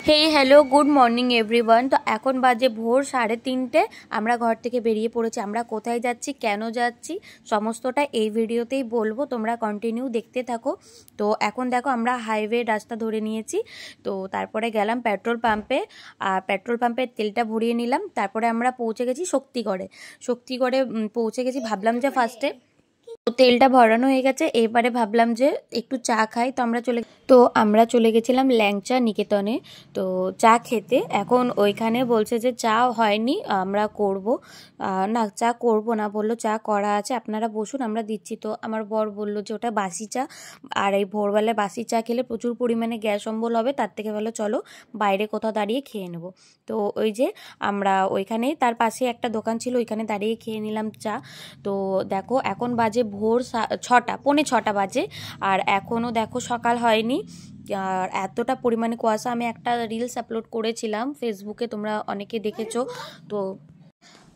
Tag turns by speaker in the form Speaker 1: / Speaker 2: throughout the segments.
Speaker 1: हे hello good morning everyone. तो এখন বাজে ভোর 3:30। আমরা ঘর থেকে বেরিয়ে পড়েছি। আমরা কোথায় যাচ্ছি, কেন যাচ্ছি, সমস্তটা এই ভিডিওতেই বলবো, তোমরা কন্টিনিউ দেখতে থাকো। তো এখন দেখো আমরা হাইওয়ে রাস্তা ধরে নিয়েছি। তো তারপরে গেলাম পেট্রোল পাম্পে, আর পেট্রোল পাম্পে তেলটা ভরিয়ে নিলাম। তারপরে আমরা পৌঁছে গেছি শক্তিগড়ে পৌঁছে গেছি। ভাবলাম যে ফার্স্টে তো তেলটা ভরানো হয়ে গেছে, এবারে ভাবলাম যে একটু চা খাই। তো আমরা চলে গেছিলাম ল্যাংচা নিকেতনে তো চা খেতে। এখন ওইখানে বলছে যে চা হয়নি, আমরা করব। না, চা করব না, বললো চা করা আছে, আপনারা বসুন আমরা দিচ্ছি। তো আমার বর বলল যে ওটা বাসি চা, আর এই ভোরবেলায় বাসি চা খেলে প্রচুর পরিমাণে গ্যাস অম্বল হবে, তার থেকে ভালো চলো বাইরে কোথাও দাঁড়িয়ে খেয়ে নেবো। তো ওই যে আমরা ওইখানে, তার পাশে একটা দোকান ছিল, ওইখানে দাঁড়িয়ে খেয়ে নিলাম চা। তো দেখো এখন বাজে ভোর 6টা, পৌনে 6টা বাজে, আর এখনও দেখো সকাল হয়নি। আর এতটা পরিমাণে কুয়াশা, আমি একটা রিলস আপলোড করেছিলাম ফেসবুকে, তোমরা অনেকে দেখেছো। তো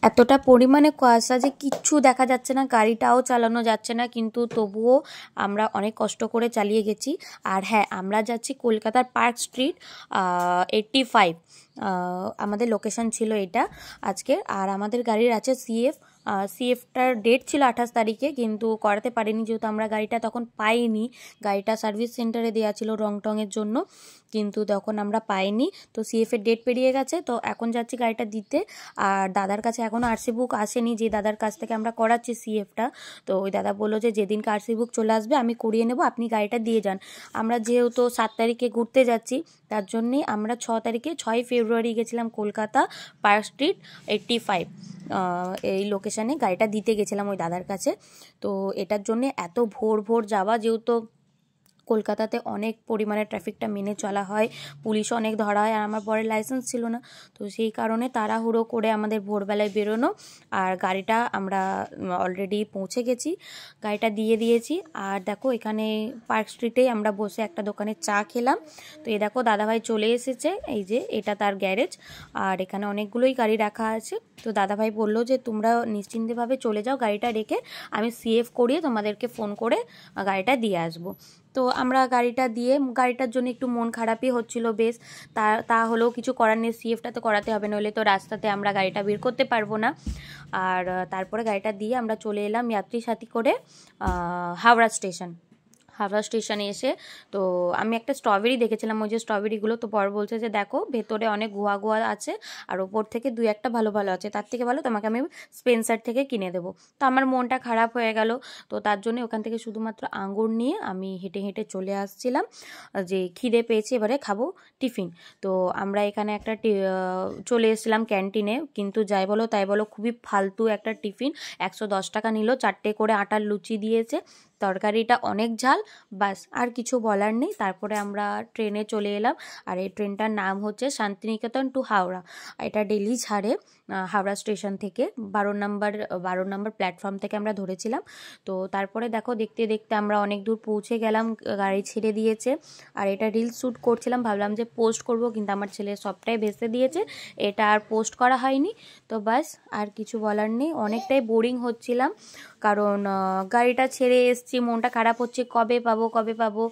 Speaker 1: এতটা পরিমাণে কুয়াশা যে কিচ্ছু দেখা যাচ্ছে না, গাড়িটাও চালানো যাচ্ছে না, কিন্তু তবুও আমরা অনেক কষ্ট করে চালিয়ে গেছি। আর হ্যাঁ, আমরা যাচ্ছি কলকাতার পার্ক স্ট্রিট 85, আমাদের লোকেশন ছিল এটা আজকে। আর আমাদের গাড়ির আছে সিএফটার ডেট ছিল 28 তারিখে, কিন্তু করাতে পারিনি যেহেতু আমরা গাড়িটা তখন পাইনি। গাড়িটা সার্ভিস সেন্টারে দেওয়া ছিল রং টংয়ের জন্য, কিন্তু তখন আমরা পাইনি। তো সিএফের ডেট পেরিয়ে গেছে, তো এখন যাচ্ছি গাড়িটা দিতে। আর দাদার কাছে এখনও আরসি বুক আসেনি, যে দাদার কাছ থেকে আমরা করাচ্ছি সিএফটা। তো ওই দাদা বললো যে যেদিনকে আরসি বুক চলে আসবে আমি করিয়ে নেব, আপনি গাড়িটা দিয়ে যান। আমরা যেহেতু 7 তারিখে ঘুরতে যাচ্ছি, তার জন্যে আমরা 6 ফেব্রুয়ারি গেছিলাম কলকাতা পার্ক স্ট্রিট 85 এই লোকেশানে গাড়িটা দিতে গেছিলাম ওই দাদার কাছে। তো এটার জন্যে এত ভোর ভোর যাওয়া, যেহেতু কলকাতাতে অনেক পরিমাণে ট্রাফিকটা মেনে চলা হয়, পুলিশ অনেক ধরা হয়, আর আমার বরের লাইসেন্স ছিল না। তো সেই কারণে তাড়াহুড়ো করে আমাদের ভোরবেলায় বেরোনো। আর গাড়িটা আমরা অলরেডি পৌঁছে গেছি, গাড়িটা দিয়ে দিয়েছি। আর দেখো এখানে পার্ক স্ট্রিটেই আমরা বসে একটা দোকানে চা খেলাম। তো এই দেখো দাদাভাই চলে এসেছে, এই যে এটা তার গ্যারেজ, আর এখানে অনেকগুলোই গাড়ি রাখা আছে। তো দাদাভাই বললো যে তোমরা নিশ্চিন্তভাবে চলে যাও গাড়িটা রেখে, আমি সিএফ করিয়ে তোমাদেরকে ফোন করে গাড়িটা দিয়ে আসবো। তো আমরা গাড়িটা দিয়ে, গাড়িটার জন্য একটু মন খারাপই হচ্ছিল বেশ, তা হলেও কিছু করার নেই, সিএফটা তো করাতে হবে, নইলে তো রাস্তাতে আমরা গাড়িটা বের করতে পারবো না। আর তারপরে গাড়িটা দিয়ে আমরা চলে এলাম যাত্রী সাথী করে হাওড়া স্টেশনে এসে। তো আমি একটা স্ট্রবেরি দেখেছিলাম, ওই যে স্ট্রবেরিগুলো, তো বর বলছে যে দেখো ভেতরে অনেক গুয়া গুয়া আছে, আর ওপর থেকে 2-1টা ভালো ভালো আছে, তার থেকে ভালো তোমাকে আমি স্পেন্সার থেকে কিনে দেবো। তো আমার মনটা খারাপ হয়ে গেল। তো তার জন্য ওখান থেকে শুধুমাত্র আঙ্গুর নিয়ে আমি হেঁটে হেঁটে চলে আসছিলাম, যে খিদে পেয়েছে এবারে খাবো টিফিন। তো আমরা এখানে একটা চলে এসেছিলাম ক্যান্টিনে, কিন্তু যাই বলো তাই বলো খুবই ফালতু একটা টিফিন। 110 টাকা নিল, 4টে করে আটার লুচি দিয়েছে, তরকারিটা অনেক ঝাল, বাস আর কিছু বলার নেই। তারপরে আমরা ট্রেনে চলে এলাম, আর এই ট্রেনটার নাম হচ্ছে শান্তিনিকেতন টু হাওড়া। এটা ডেলি ছাড়ে হাওড়া স্টেশন থেকে, 12 নম্বর প্ল্যাটফর্ম থেকে আমরা ধরেছিলাম। তো তারপরে দেখো দেখতে দেখতে আমরা অনেক দূর পৌঁছে গেলাম, গাড়ি ছেড়ে দিয়েছে। আর এটা রিলস শ্যুট করছিলাম, ভাবলাম যে পোস্ট করব, কিন্তু আমার ছেলে সবটাই ভেসে দিয়েছে, এটা আর পোস্ট করা হয়নি। তো বাস আর কিছু বলার নেই, অনেকটাই বোরিং হচ্ছিলাম, কারণ গাড়িটা ছেড়ে এসছি, মনটা খারাপ হচ্ছে, কবে পাবো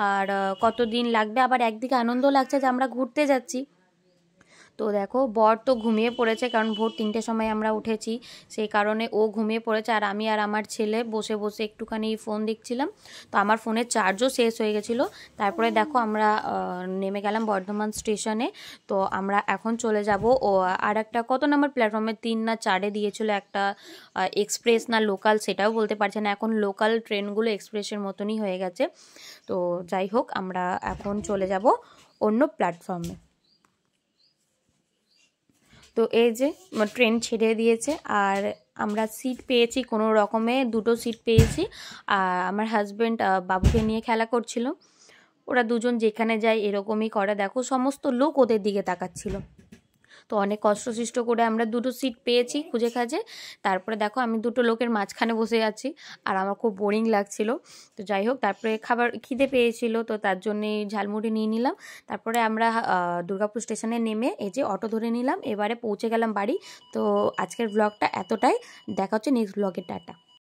Speaker 1: আর কতদিন লাগবে। আবার একদিকে আনন্দ লাগছে যে আমরা ঘুরতে যাচ্ছি। তো দেখো বর তো ঘুমিয়ে পড়েছে, কারণ ভোর 3টের সময় আমরা উঠেছি, সেই কারণে ও ঘুমিয়ে পড়েছে। আর আমি আর আমার ছেলে বসে বসে একটুখানি ফোন দেখছিলাম। তো আমার ফোনের চার্জও শেষ হয়ে গেছিলো। তারপরে দেখো আমরা নেমে গেলাম বর্ধমান স্টেশনে। তো আমরা এখন চলে যাব ও আর একটা কত নম্বর প্ল্যাটফর্মে, 3 না 4-এ দিয়েছিল একটা এক্সপ্রেস না লোকাল সেটাও বলতে পারছে না, এখন লোকাল ট্রেনগুলো এক্সপ্রেসের মতনই হয়ে গেছে। তো যাই হোক, আমরা এখন চলে যাব অন্য প্ল্যাটফর্মে। তো এই যে ট্রেন ছেড়ে দিয়েছে, আর আমরা সিট পেয়েছি কোনো রকমে, 2টো সিট পেয়েছি। আর আমার হাজব্যান্ড বাবুকে নিয়ে খেলা করছিল, ওরা দুজন যেখানে যায় এরকমই করে, দেখো সমস্ত লোক ওদের দিকে তাকাচ্ছিল। তো অনেক কষ্টসৃষ্ট করে আমরা 2টো সিট পেয়েছি খুঁজে খাজে। তারপরে দেখো আমি 2টো লোকের মাঝখানে বসে আছি, আর আমার খুব বোরিং লাগছিল। তো যাই হোক, তারপরে খাবার খিদে পেয়েছিল, তো তার জন্যে ঝালমুড়ি নিয়ে নিলাম। তারপরে আমরা দুর্গাপুর স্টেশনে নেমে এই যে অটো ধরে নিলাম, এবারে পৌঁছে গেলাম বাড়ি। তো আজকের ব্লগটা এতটাই, দেখা হচ্ছে নেক্সট ব্লগে, টাটা।